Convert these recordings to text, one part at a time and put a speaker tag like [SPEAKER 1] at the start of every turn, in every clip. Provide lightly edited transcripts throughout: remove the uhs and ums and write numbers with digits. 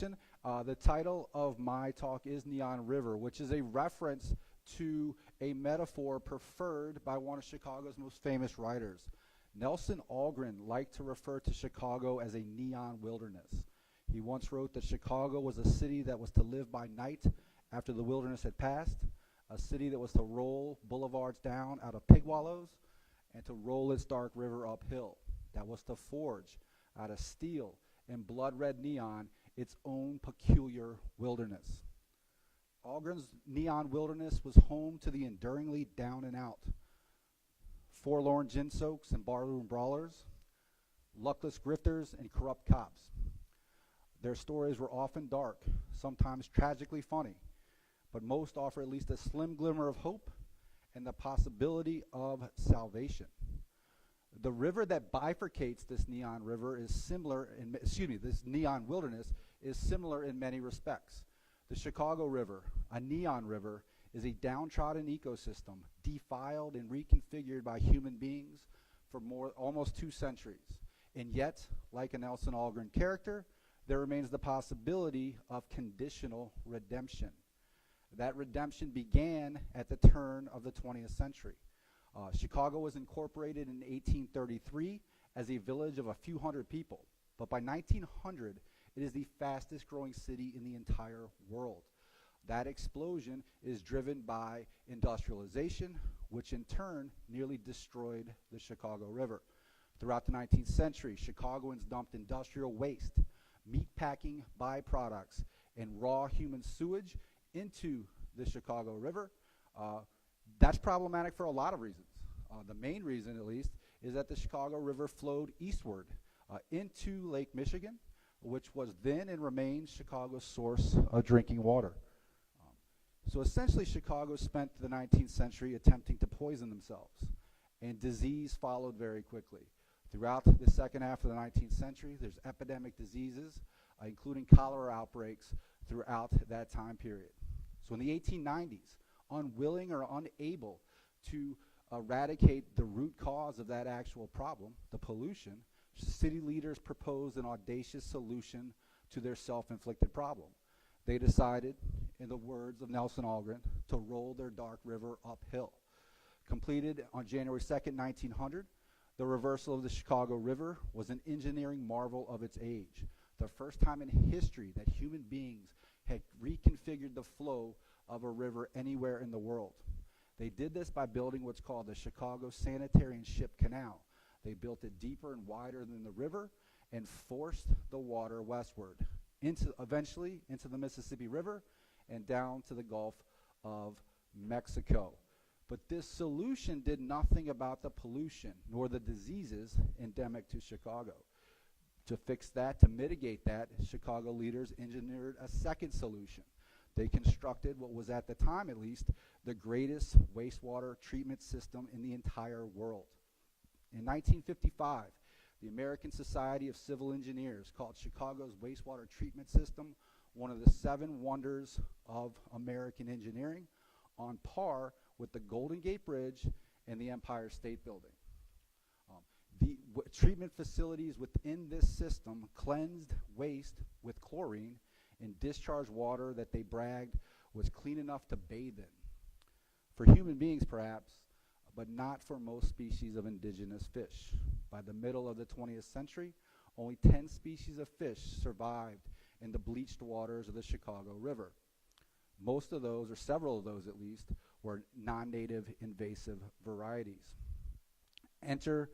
[SPEAKER 1] question. The title of my talk is Neon River, which is a reference to a metaphor preferred by one of Chicago's most famous writers. Nelson Algren liked to refer to Chicago as a neon wilderness. He once wrote that Chicago was a city that was to live by night after the wilderness had passed, a city that was to roll boulevards down out of pig wallows and to roll its dark river uphill, that was to forge out of steel and blood-red neon its own peculiar wilderness. Algren's neon wilderness was home to the enduringly down and out, forlorn gin soaks and barroom brawlers, luckless grifters and corrupt cops. Their stories were often dark, sometimes tragically funny, but most offer at least a slim glimmer of hope and the possibility of salvation. The river that bifurcates this neon river is similar in, this neon wilderness is similar in many respects. The Chicago River, a neon river, is a downtrodden ecosystem defiled and reconfigured by human beings for almost 2 centuries. And yet, like a Nelson Algren character, there remains the possibility of conditional redemption. That redemption began at the turn of the 20th century. Chicago was incorporated in 1833 as a village of a few hundred people, but by 1900, it is the fastest growing city in the entire world. That explosion is driven by industrialization, which in turn nearly destroyed the Chicago River. Throughout the 19th century, Chicagoans dumped industrial waste, meatpacking byproducts, and raw human sewage into the Chicago River. That's problematic for a lot of reasons. The main reason, at least, is that the Chicago River flowed eastward into Lake Michigan, which was then and remains Chicago's source of drinking water. So essentially, Chicago spent the 19th century attempting to poison themselves, and disease followed very quickly. Throughout the second half of the 19th century, there's epidemic diseases, including cholera outbreaks throughout that time period. So in the 1890s, unwilling or unable to eradicate the root cause of that actual problem, the pollution, city leaders proposed an audacious solution to their self-inflicted problem. They decided, in the words of Nelson Algren, to roll their dark river uphill. Completed on January 2nd, 1900, the reversal of the Chicago River was an engineering marvel of its age, the first time in history that human beings had reconfigured the flow of a river anywhere in the world. They did this by building what's called the Chicago Sanitary and Ship Canal. They built it deeper and wider than the river and forced the water westward, eventually into the Mississippi River and down to the Gulf of Mexico. But this solution did nothing about the pollution nor the diseases endemic to Chicago. To fix that, to mitigate that, Chicago leaders engineered a second solution. They constructed what was, at the time at least, the greatest wastewater treatment system in the entire world. In 1955, the American Society of Civil Engineers called Chicago's wastewater treatment system one of the 7 wonders of American engineering, on par with the Golden Gate Bridge and the Empire State Building. The treatment facilities within this system cleansed waste with chlorine and discharged water that they bragged was clean enough to bathe in. For human beings, perhaps, but not for most species of indigenous fish. By the middle of the 20th century, only 10 species of fish survived in the bleached waters of the Chicago River. Most of those, or several of those at least, were non-native invasive varieties. Enter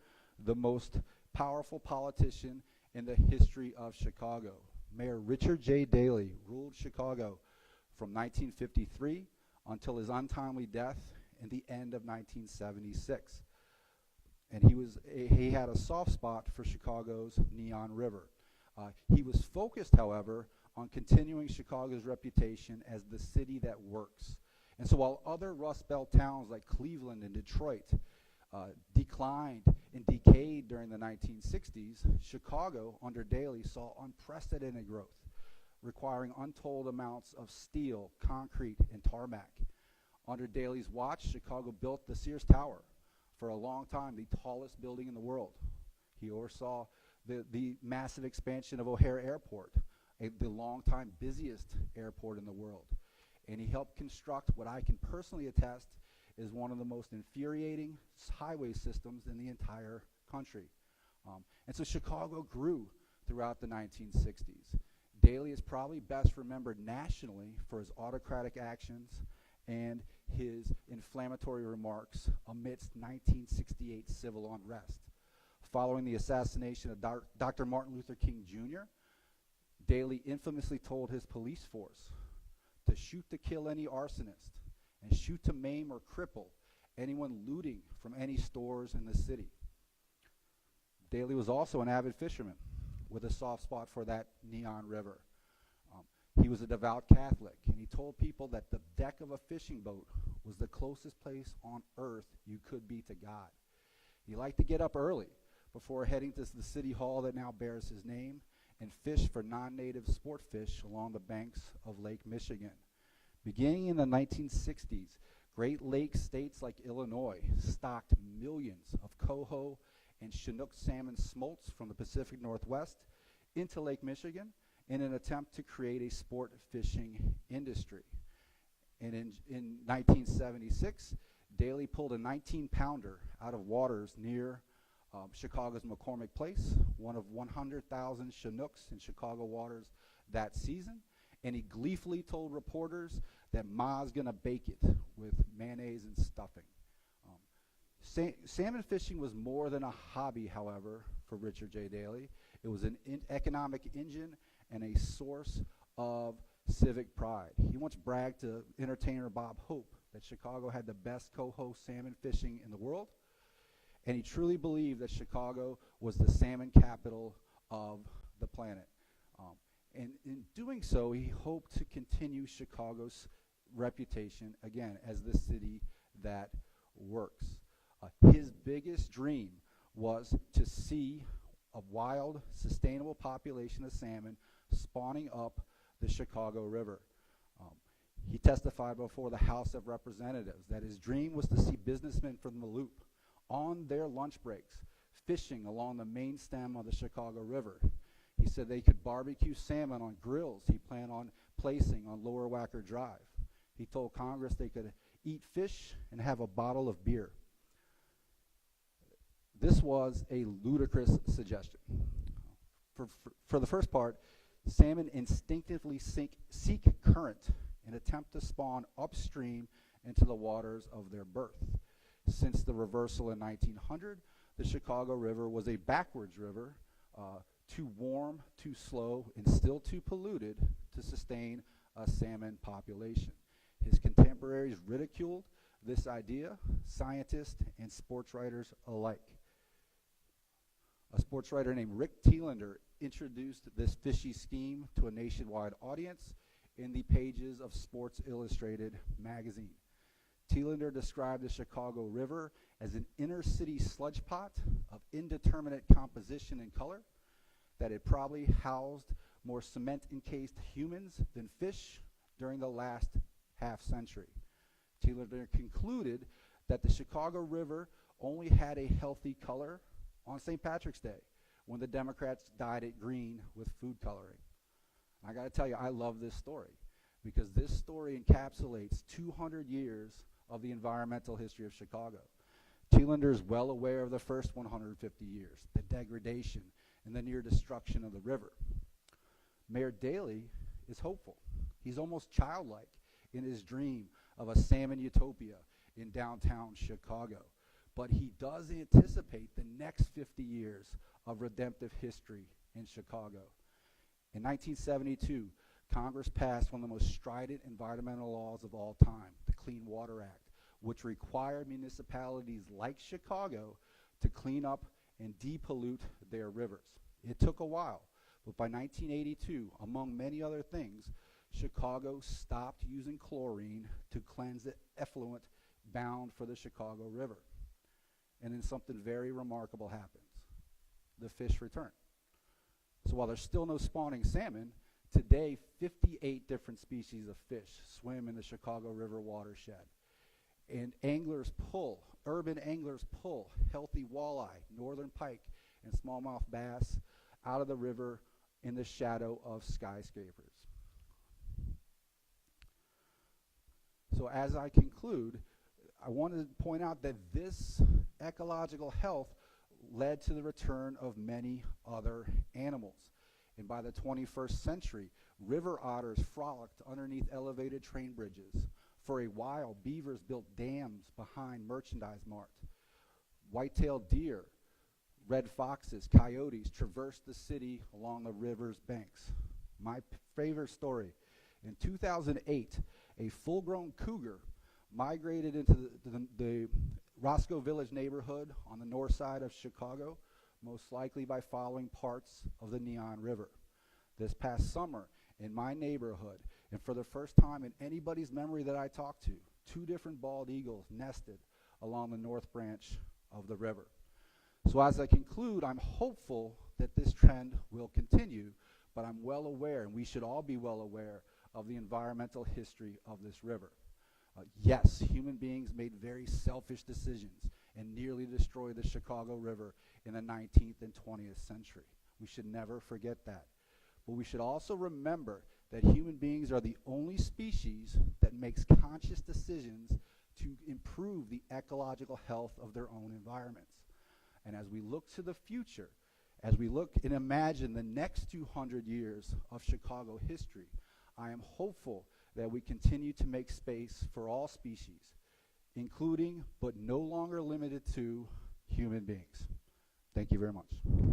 [SPEAKER 1] the most powerful politician in the history of Chicago. Mayor Richard J. Daley ruled Chicago from 1953 until his untimely death in the end of 1976. And he had a soft spot for Chicago's Neon River. He was focused, however, on continuing Chicago's reputation as the city that works. And so while other Rust Belt towns like Cleveland and Detroit declined and decayed during the 1960s, Chicago, under Daley, saw unprecedented growth, requiring untold amounts of steel, concrete, and tarmac. Under Daley's watch, Chicago built the Sears Tower, for a long time the tallest building in the world. He oversaw the massive expansion of O'Hare Airport, the longtime busiest airport in the world. And he helped construct what I can personally attest is one of the most infuriating highway systems in the entire country. And so Chicago grew throughout the 1960s. Daley is probably best remembered nationally for his autocratic actions and his inflammatory remarks amidst 1968 civil unrest. Following the assassination of Dr. Martin Luther King Jr., Daley infamously told his police force to shoot to kill any arsonist and shoot to maim or cripple anyone looting from any stores in the city. Daley was also an avid fisherman with a soft spot for that neon river. He was a devout Catholic, and he told people that the deck of a fishing boat was the closest place on earth you could be to God. He liked to get up early before heading to the city hall that now bears his name and fish for non-native sport fish along the banks of Lake Michigan. Beginning in the 1960s, Great Lakes states like Illinois stocked millions of coho and Chinook salmon smolts from the Pacific Northwest into Lake Michigan in an attempt to create a sport fishing industry. And in 1976, Daley pulled a 19-pounder out of waters near Chicago's McCormick Place, one of 100,000 Chinooks in Chicago waters that season, and he gleefully told reporters that Ma's gonna bake it with mayonnaise and stuffing. Salmon fishing was more than a hobby, however, for Richard J. Daley. It was an economic engine and a source of civic pride. He once bragged to entertainer Bob Hope that Chicago had the best coho salmon fishing in the world, and he truly believed that Chicago was the salmon capital of the planet. And in doing so, he hoped to continue Chicago's reputation, again, as the city that works. His biggest dream was to see a wild, sustainable population of salmon spawning up the Chicago River. He testified before the House of Representatives that his dream was to see businessmen from the Loop on their lunch breaks fishing along the main stem of the Chicago River. He said they could barbecue salmon on grills he planned on placing on Lower Wacker Drive. He told Congress they could eat fish and have a bottle of beer. This was a ludicrous suggestion. For the first part, salmon instinctively seek current and attempt to spawn upstream into the waters of their birth. Since the reversal in 1900, the Chicago River was a backwards river, too warm, too slow, and still too polluted to sustain a salmon population. His contemporaries ridiculed this idea, scientists and sports writers alike. A sports writer named Rick Thielander introduced this fishy scheme to a nationwide audience in the pages of Sports Illustrated magazine. Thielander described the Chicago River as an inner-city sludge pot of indeterminate composition and color that had probably housed more cement-encased humans than fish during the last half-century. Thielander concluded that the Chicago River only had a healthy color on St. Patrick's Day, when the Democrats dyed it green with food coloring. I got to tell you, I love this story because this story encapsulates 200 years of the environmental history of Chicago. Thielander is well aware of the first 150 years, the degradation and the near destruction of the river. Mayor Daley is hopeful. He's almost childlike in his dream of a salmon utopia in downtown Chicago. But he does anticipate the next 50 years of redemptive history in Chicago. In 1972, Congress passed one of the most strident environmental laws of all time, the Clean Water Act, which required municipalities like Chicago to clean up and depollute their rivers. It took a while, but by 1982, among many other things, Chicago stopped using chlorine to cleanse the effluent bound for the Chicago River. And then something very remarkable happens. The fish return. So while there's still no spawning salmon, today 58 different species of fish swim in the Chicago River watershed. And urban anglers pull healthy walleye, northern pike, and smallmouth bass out of the river in the shadow of skyscrapers. So as I conclude, I want to point out that this ecological health led to the return of many other animals. And by the 21st century, river otters frolicked underneath elevated train bridges. For a while, beavers built dams behind merchandise mart. White-tailed deer, red foxes, coyotes traversed the city along the river's banks. My favorite story, in 2008, a full-grown cougar migrated into the Roscoe Village neighborhood on the north side of Chicago, most likely by following parts of the Neon River. This past summer, in my neighborhood, and for the first time in anybody's memory that I talked to, 2 different bald eagles nested along the north branch of the river. So as I conclude, I'm hopeful that this trend will continue, but I'm well aware, and we should all be well aware, of the environmental history of this river. Yes, human beings made very selfish decisions and nearly destroyed the Chicago River in the 19th and 20th century. We should never forget that. But we should also remember that human beings are the only species that makes conscious decisions to improve the ecological health of their own environments. And as we look to the future, as we look and imagine the next 200 years of Chicago history, I am hopeful that we continue to make space for all species, including but no longer limited to human beings. Thank you very much.